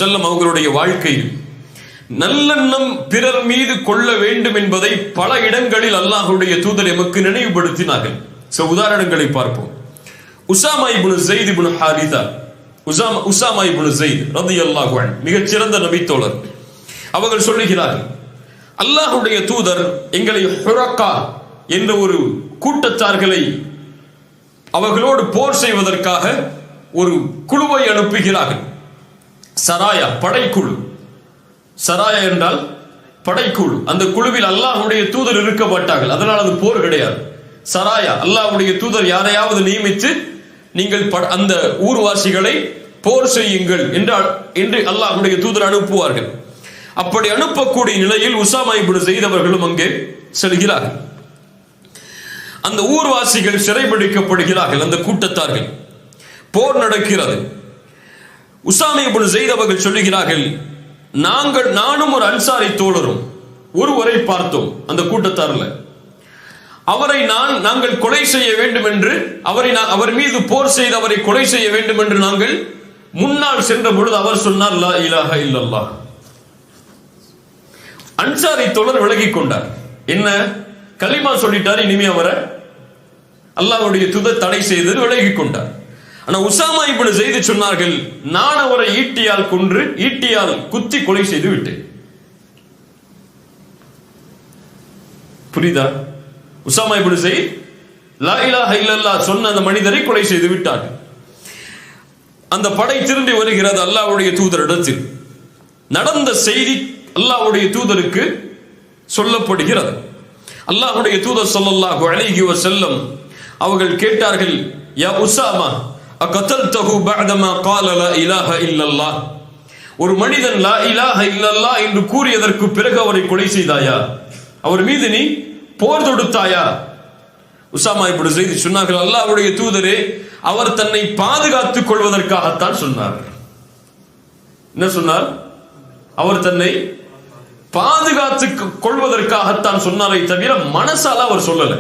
செல்லம் அவர்களுடைய வாழ்க்கையில் நல்லெண்ணம் பிறர் மீது கொள்ள வேண்டும் என்பதை பல இடங்களில் அல்லாஹ்வுடைய தூதர் எமக்கு நினைவுபடுத்தினார்கள். சில உதாரணங்களை பார்ப்போம். உசாமா இப்னு ஸைத் இப்னு ஹாரிதா, உசாமா இப்னு ஸைத் ரலியல்லாஹு அன்ஹு மிகச் சிறந்த நபி தோழர். அவர்கள் சொல்லுகிறார்கள், அல்லாஹ்வுடைய தூதர் எங்களை ஹுரக்கா என்ற ஒரு கூட்டத்தார்களை அவர்களோடு போர் செய்வதற்காக ஒரு குழுவை அனுப்புகிறார்கள். சராயா, படைக்குழு. சராயா என்றால் படைக்குழு. அந்த குழுவில் அல்லாஹ்வுடைய தூதர் இருக்க மாட்டார்கள், அதனால் அது போர் கிடையாது. சராயா, அல்லாஹ்வுடைய தூதர் யாரையாவது நியமித்து நீங்கள் அந்த ஊர்வாசிகளை போர் செய்யுங்கள் என்று அல்லாஹ்வுடைய தூதர் அனுப்புவார்கள். அப்படி அனுப்பக்கூடிய நிலையில் உசாமா இப்னு ஸைத் அவர்களும் அங்கே செல்கிறார்கள். அந்த ஊர்வாசிகள் சிறைபிடிக்கப்படுகிறார்கள். அந்த கூட்டத்தார்கள், போர் நடக்கிறது. உசாமா இப்னு ஸைத் அவர்கள் சொல்லுகிறார்கள், நானும் ஒரு அன்சாரி தோழரும் ஒருவரை பார்த்தோம் அந்த கூட்டத்தார்ல. அவரை நாங்கள் கொலை செய்ய வேண்டும் என்று, அவர் மீது போர் செய்து அவரை கொலை செய்ய வேண்டும் என்று நாங்கள் முன்னால் சென்ற பொழுது அவர் சொன்னார், லா இலாஹ இல்லல்லாஹ். அன்சாரி தோழர் விலகிக் கொண்டார். என்ன, கலிமா சொல்லிட்டார், இனிமே அவரை அல்லாஹ்வுடைய தூதர் தடை செய்தது, விலகிக் கொண்டார். ஆனா உசாமா இப்னு ஸைத் சொன்னார்கள், நான் அவரை ஈட்டியால் குத்தி கொலை செய்து விட்டேன். புரியுதா? உசாமா இப்னு ஸைத் லா இலாஹ இல்லல்லாஹ் சொன்ன அந்த மனிதரை கொலை செய்து விட்டார்கள். அந்த படை திரும்பி வருகிறது அல்லாஹ்வுடைய தூதரிடத்தில். நடந்த செய்தி அல்லாஹ்வுடைய தூதருக்கு சொல்லப்படுகிறது. அல்லாஹ்வுடைய தூதர் ஸல்லல்லாஹு அலைஹி வஸல்லம் அவர்கள் கேட்டார்கள், யா உசாமா அகதல்தஹு பஅதமா قال لا இலாஹ இல்லல்லாஹ். ஒரு மனிதன் லா இலாஹ இல்லல்லாஹ் என்று கூறியதற்கு பிறகு அவரை கொலை செய்தாயா? அவர் மீது நீ போர் தொடுத்தாயா? உசாமா இப்னு ஸைத் சொன்னார்கள், அல்லாஹ்வுடைய தூதரே, அவர் தன்னை பாதுகாத்துக் கொள்வதற்காகத்தான் சொன்னார். என்ன சொன்னார்? அவர் தன்னை பாதுகாத்துக் கொள்வதற்காகத்தான் சொன்னாரை தவிர மனசால அவர் சொல்லல.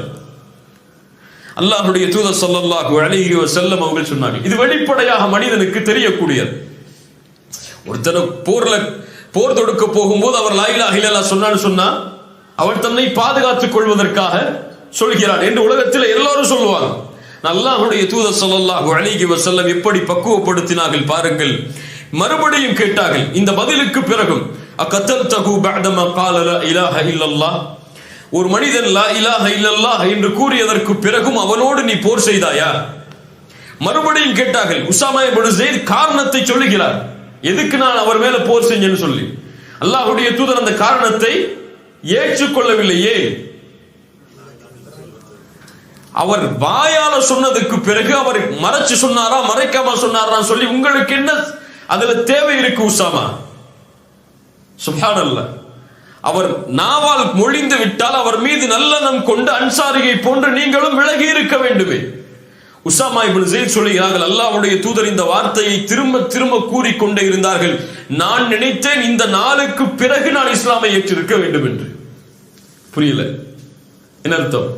அல்லாஹ்வுடைய தூதர் ஸல்லல்லாஹு அலைஹி வஸல்லம் அவர்கள் சொன்னார்கள், இது வெளிப்படையாக மனிதனுக்கு தெரியக்கூடியது. ஒருத்தர் போர் தொடுக்க போகும்போது அவர் லா இலாஹ இல்லல்லாஹ் சொன்னா அவர் தன்னை பாதுகாத்துக் கொள்வதற்காக சொல்கிறார் என்று உலகத்தில் எல்லாரும் சொல்லுவாங்க. அல்லாஹ்வுடைய தூதர் ஸல்லல்லாஹு அலைஹி வஸல்லம் எப்படி பக்குவப்படுத்தினார்கள் பாருங்கள். மறுபடியும் கேட்டார்கள் இந்த பதிலுக்கு பிறகும், அகதல்தஹு பஅதமா قال لا இலாஹ இல்லல்லாஹ். ஒரு மனிதன் லா இலாஹ இல்லல்லாஹ் என்று கூறியதற்கு பிறகும் அவனோடு நீ போர் செய்தாயா? மறுபடியும் கேட்டார்கள். உசாமா இப்னு ஸைத் காரணத்தை சொல்லுகிறார், எதுக்கு நான் அவர் மேல போர் செஞ்சேன்னு சொல்லி. அல்லாஹ்வுடைய தூதர் அந்த காரணத்தை ஏற்றுக்கொள்ளவில்லையே. அவர் வாயால சொன்னதுக்கு பிறகு அவர் மறைச்சு சொன்னாரா மறைக்காம சொன்னாரா சொல்லி உங்களுக்கு என்ன அதுல தேவை இருக்கு உசாமா? சுப்ஹானல்லாஹ். அவர் நாவால் மொழிந்து விட்டால் அவர் மீது நல்லெண்ணம் கொண்டு அன்சாரியை போன்று நீங்களும் விலகி இருக்க வேண்டுமே. உசாமா இப்னு ஸைத் சொல்லுகிறார்கள், அல்லாஹ்வுடைய தூதர் இந்த வார்த்தையை திரும்ப திரும்ப கூறிக்கொண்டே இருந்தார்கள், நான் நினைத்தேன் இந்த நாளுக்கு பிறகு நான் இஸ்லாமை ஏற்றிருக்க வேண்டும் என்று. புரியல என்ன அர்த்தம்?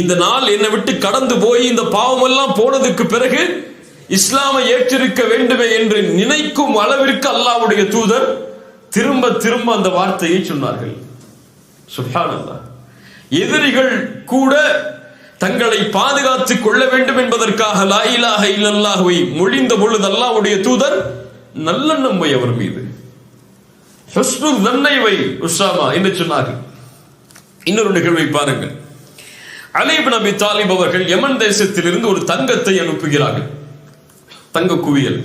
இந்த நாள் என்னை விட்டு கடந்து போய் இந்த பாவம் எல்லாம் போனதுக்கு பிறகு இஸ்லாமை ஏற்றிருக்க வேண்டுமே என்று நினைக்கும் அளவிற்கு அல்லாஹ்வுடைய தூதர் திரும்ப திரும்ப அந்த வார்த்தையை சொன்னார்கள். சுப்ஹானல்லாஹ். எதிரிகள் கூட தங்களை பாதுகாத்துக் கொள்ள வேண்டும் என்பதற்காக லா இலாஹ இல்லல்லாஹ்வை மொழிந்த பொழுது அல்லாஹ்வுடைய தூதர் நல்லெண்ணம் வை அவர் மீது, ஹுஸ்னுல் ظنை வை உசாமா என்று சொன்னார்கள். இன்னொரு நிகழ்வை பாருங்கள். அலி இப்னு அபி தாலிப் அவர்கள் யமன் தேசத்திலிருந்து ஒரு தங்கத்தை அனுப்புகிறார்கள், தங்க குவியல்.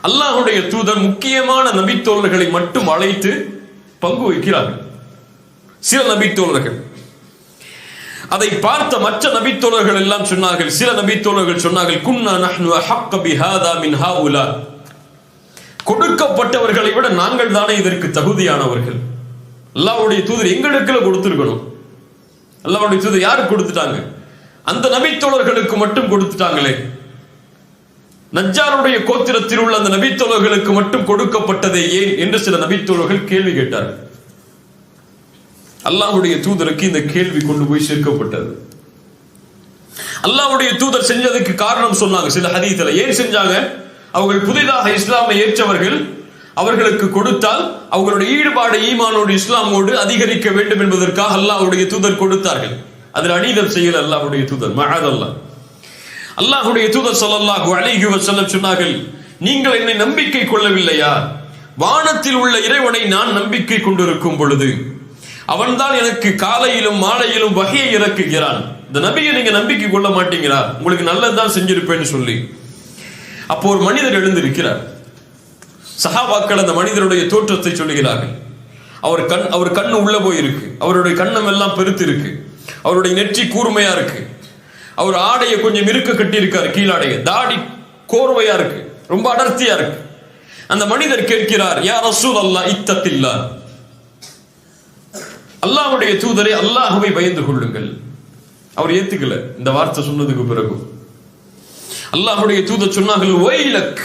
அல்லாஹ்வுடைய தூதர் முக்கியமான நபித்தோழர்களை மட்டும் அழைத்து பங்கு வைக்கிறார்கள். சில நபித்தோழர்கள் அதை பார்த்த மற்ற நபித்தோழர்கள் எல்லாம் சொன்னார்கள், சில நபித்தோழர்கள் சொன்னார்கள், குன்னா நஹ்னு அஹக்க பிஹாதா மின் ஹாஉலா. கொடுக்கப்பட்டவர்களை விட நாங்கள் தானே இதற்கு தகுதியானவர்கள். அல்லாஹ்வுடைய தூதர் எங்களுக்கு கொடுத்திருக்கணும். அல்லாஹ்வுடைய தூதர் யாருக்கு கொடுத்துட்டாங்க? அந்த நபித்தோழர்களுக்கு மட்டும் கொடுத்துட்டாங்களே. நஜ்ஜாருடைய கோத்திரத்தில் உள்ள அந்த நபித்தோழர்களுக்கு மட்டும் கொடுக்கப்பட்டதே ஏன் என்று சில நபித்தோழர்கள் கேள்வி கேட்டார்கள். அல்லாஹ்வுடைய தூதருக்கு இந்த கேள்வி கொண்டு போய் சேர்க்கப்பட்டது. அல்லாஹ்வுடைய தூதர் செஞ்சதுக்கு காரணம் சொன்னாங்க சில ஹதீஸ்ல. ஏன் செஞ்சாங்க? அவர்கள் புதிதாக இஸ்லாமை ஏற்றவர்கள் அவர்களுக்கு கொடுத்தால் அவர்களுடைய ஈடுபாடு ஈமானோடு இஸ்லாமோடு அதிகரிக்க வேண்டும் என்பதற்காக அல்லாஹ்வுடைய தூதர் கொடுத்தார்கள். அதில் அநீதம் செய்யல அல்லாஹ்வுடைய தூதர், மஅதல்லாஹ். அல்லாஹ்வுடைய தூதர் ஸல்லல்லாஹு அலைஹி வஸல்லம் சொன்னார்கள், நீங்கள் என்னை நம்பிக்கை கொள்ளவில்லையா? வானத்தில் உள்ள இறைவனை நான் நம்பிக்கை கொண்டிருக்கும் பொழுது அவன்தான் எனக்கு காலையிலும் மாலையிலும் வஹியை இறக்குகிறான். இந்த நபியை நீங்க நம்பிக்கை கொள்ள மாட்டீங்களா? உங்களுக்கு நல்லதுதான் செஞ்சிருப்பேன்னு சொல்லி. அப்போ ஒரு மனிதர் எழுந்திருக்கிறார். சஹாபாக்கள் அந்த மனிதருடைய தோற்றத்தை சொல்லுகிறார்கள். அவர் கண்ணு உள்ள போயிருக்கு, அவருடைய கண்ணம் எல்லாம் பெருத்து இருக்கு, அவருடைய நெற்றி கூர்மையா இருக்கு, அவர் ஆடையை கொஞ்சம் இருக்க கட்டி இருக்காரு, கீழாடைய தாடி கோர்வையா இருக்கு, ரொம்ப அடர்த்தியா இருக்கு. அந்த மனிதர் கேட்கிறார், யா ரசூலல்லாஹ் இத்தகில்லாஹ், அல்லாஹ்வுடைய தூதரே அல்லாஹ்வை பயந்து கொள்ளுங்கள். அவர் ஏத்துக்கல இந்த வார்த்தை சொன்னதுக்கு பிறகு. அல்லாஹ்வுடைய தூதர் சொன்னார்கள், வைலக்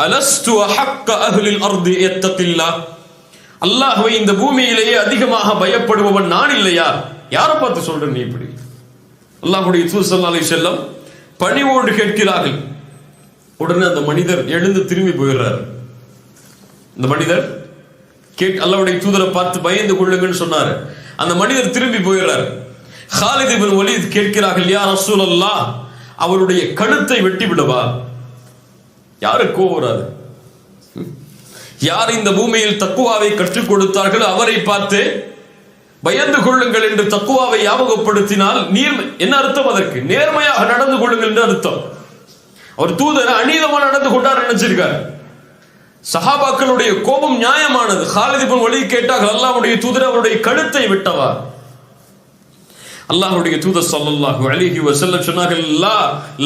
அலஸ்து அஹக்க அஹ்லில் அர்தி இத்தகில்லாஹ், அல்லாஹ்வை இந்த பூமியிலேயே அதிகமாக பயப்படுபவன் நான் இல்லையா? யாரை பார்த்து சொல்ற நீ இப்படி? அல்லாஹ்வுடைய தூதர் ஸல்லல்லாஹு அலைஹி வஸல்லம் பணிவோடு கேட்கிறார்கள். உடனே அந்த மனிதர் எழுந்து திரும்பி போயிடுறார். இந்த மனிதர் அல்லாஹ்வுடைய தூதரை பார்த்து பயந்து கொள்ளுங்கன்னு சொன்னாரு. அந்த மனிதர் திரும்பி போயிடுறார். காலித் இப்னு வலீத் கேட்கிறார்கள், யா ரசூலல்லாஹ், அவருடைய கழுத்தை வெட்டி விடவா? யாருக்கு வராது? யார் இந்த பூமியில் தக்குவாவை கற்றுக் கொடுத்தார்கள் அவரை பார்த்து பயந்து கொள்ளுங்கள் என்று தக்குவாவை ஞாபகப்படுத்தினால் என்ன அர்த்தம்? அதற்கு நேர்மையாக நடந்து கொள்ளுங்கள் என்று அர்த்தம். அவர் தூதர் அநீதமா நடந்து கொண்டார் நினைச்சிருக்கார். சஹாபாக்களுடைய கோபம் நியாயமானது. காலித் இப்னு வலீத் கேட்டார்கள், அல்லாஹ்வுடைய தூதர் அவருடைய கழுத்தை வெட்டவா? அல்லாஹ்வுடைய தூதர் ஸல்லல்லாஹு அலைஹி வஸல்லம் சொன்னார்கள், லா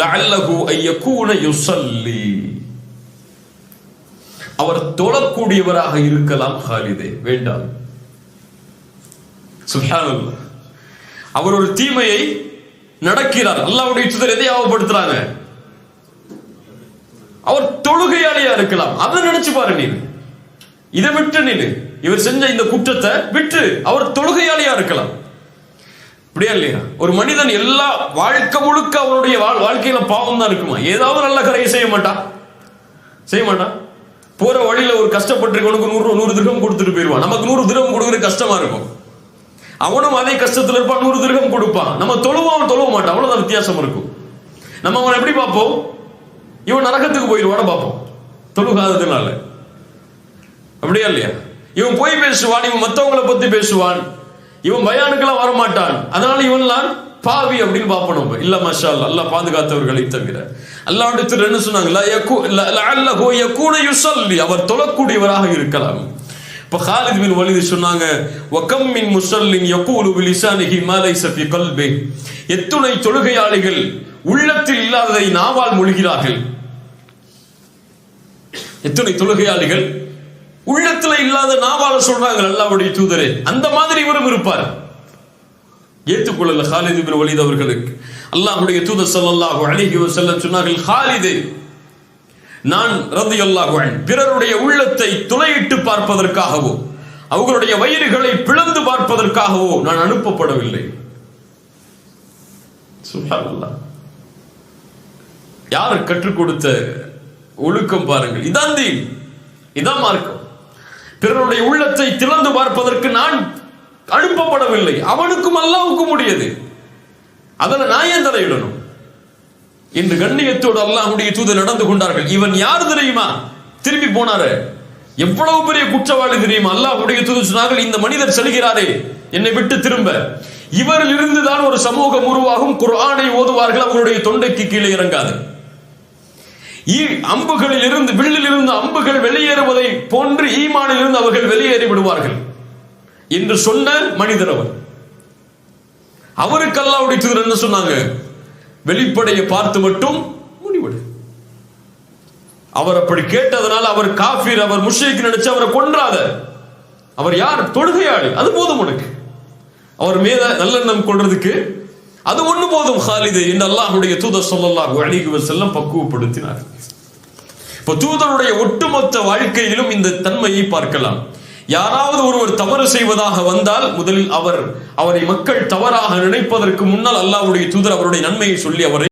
லஅல்லஹு அய்யகூன யுஸல்லி, அவர் தொழக்கூடியவராக இருக்கலாம் காலிதே, வேண்டாம். சுப்ஹானல்லாஹ். அவர் ஒரு தீமையை நடக்கிறார். அல்லாஹ்வுடைய தூதர் எதை ஞாபகப்படுத்துறாங்க? அவர் தொழுகையாளியா இருக்கலாம். அதை நினைச்சு பாரு நீ. இதை விட்டு நீ இவர் செஞ்ச இந்த குற்றத்தை விட்டு அவர் தொழுகையாளியா இருக்கலாம். அப்படியா இல்லையா? ஒரு மனிதன் எல்லா வாழ்க்கை முழுக்க அவருடைய வாழ்க்கையில பாவம் தான் இருக்குமா? ஏதாவது நல்ல கரையை செய்ய மாட்டான். போற வழியில ஒரு கஷ்டப்பட்டிருக்கவனுக்கு 100 திர்ஹம் கொடுத்துட்டு போயிருவான். நமக்கு 100 திர்ஹம் கொடுக்குறது கஷ்டமா இருக்கும். அவனும் அதே கஷ்டத்துல இருப்பான், 100 திர்ஹம் கொடுப்பான். நம்ம தொழுவோம், அவன் தொழுவ மாட்டான். அவ்வளவுதான் வித்தியாசம் இருக்கும். நம்ம அவன் எப்படி பார்ப்போம்? இவன் நரகத்துக்கு போயிடுவான பார்ப்போம், தொழுகாததுனால. அப்படியா இல்லையா? இவன் போய் பேசுவான், இவன் மற்றவங்களை பத்தி பேசுவான், இவன் பயானுக்கெல்லாம் வரமாட்டான், அதனால இவன்லாம் பாவி அப்படின்னு பார்ப்போம். இல்ல மாஷா அல்லாஹ், அல்லாஹ் பாதுகாத்தவர்களை தவிர. அல்லாஹ்வுடைய தூதர் என்ன சொன்னாங்க? லஅல்லஹு யகூன யுஸல்லி, அவர் தொழக்கூடியவராக இருக்கலாம். இப்ப காலித் பின் வலீத் சொன்னாங்க, வகம் மின் முஸல்லின் யகூலு பிலிசானிஹி மா லைஸ ஃபீ கல்பி, எத்துணை தொழுகையாளிகள் உள்ளத்தில் இல்லாததை நாவால் மொழிகிறார்கள். எத்துணை தொழுகையாளிகள் உள்ளத்துல இல்லாத நாவால சொல்றாங்க அல்லாஹ்வுடைய தூதரே. அந்த மாதிரி இவரும் இருப்பார். ஏற்றுக்கொள்ளல காலித் இப்னு வலீத் அவர்களுக்கு. அல்லாஹ்வுடைய தூதர் ஸல்லல்லாஹு அலைஹி வஸல்லம் சொன்னார்கள், காலிதே, நான் ரலியல்லாஹு அன்ஹு பிறருடைய உள்ளத்தை துளையிட்டு பார்ப்பதற்காகவோ அவர்களுடைய வயிறுகளை பிளந்து பார்ப்பதற்காகவோ நான் அனுப்பப்படவில்லை. சுப்ஹானல்லாஹ். யார் கற்றுக் கொடுத்த ஒழுக்கம் பாருங்கள். இதான் தீன், இதான் மார்க்கம். பிறருடைய உள்ளத்தை திறந்து பார்ப்பதற்கு நான் அனுப்பப்படவில்லை. அவனுக்கும் அல்லாஹ்வுக்கும் முடியாது. அதனை நான் ஏன் தலையிடணும்? இன்று கண்ணியத்தோடு அல்லாஹ்வுடைய தூதர் நடந்து கொண்டார்கள். இவன் யார் தெரியுமா? திரும்பி போனாரு. எவ்வளவு பெரிய குற்றவாளி தெரியுமா? அல்லாஹ்வுடைய தூதர் சொன்னார்கள், இந்த மனிதர் செல்கிறாரே என்னை விட்டு திரும்ப, இவரில் இருந்துதான் ஒரு சமூகம் உருவாகும். குர்ஆனை ஓதுவார்கள், அவர்களுடைய தொண்டைக்கு கீழே இறங்காது. அம்புகளில் இருந்து வில்லில் இருந்து அம்புகள் வெளியேறுவதை போன்று ஈமானில் இருந்து அவர்கள் வெளியேறி விடுவார்கள் என்று சொன்ன மனிதர் அவர். அவருக்கு அல்லாஹ்வுடைய தூதர் என்ன சொன்னாங்க? வெளிப்படையை பார்த்து மட்டும் முடிவெடு. அவர் அப்படி கேட்டதனால அவர் காஃபிர், அவர் முஷ்ரிக் நினைச்சு அவரை கொன்றாத. அவர் யார்? தொழுகையாளி. அது போதும் உனக்கு. அவர் மீது நல்லெண்ணம் கொள்றதுக்கு அது ஒண்ணு போதும் காலிது என்று அல்லாஹ்வுடைய தூதர் ஸல்லல்லாஹு அலைஹி வஸல்லம் பக்குவப்படுத்தினார். இப்ப தூதருடைய ஒட்டுமொத்த வாழ்க்கையிலும் இந்த தன்மையை பார்க்கலாம். யாராவது ஒருவர் தவறு செய்வதாக வந்தால் முதலில் அவரை மக்கள் தவறாக நினைப்பதற்கு முன்னால் அல்லாஹ்வுடைய தூதர் அவருடைய நன்மையை சொல்லி அவரை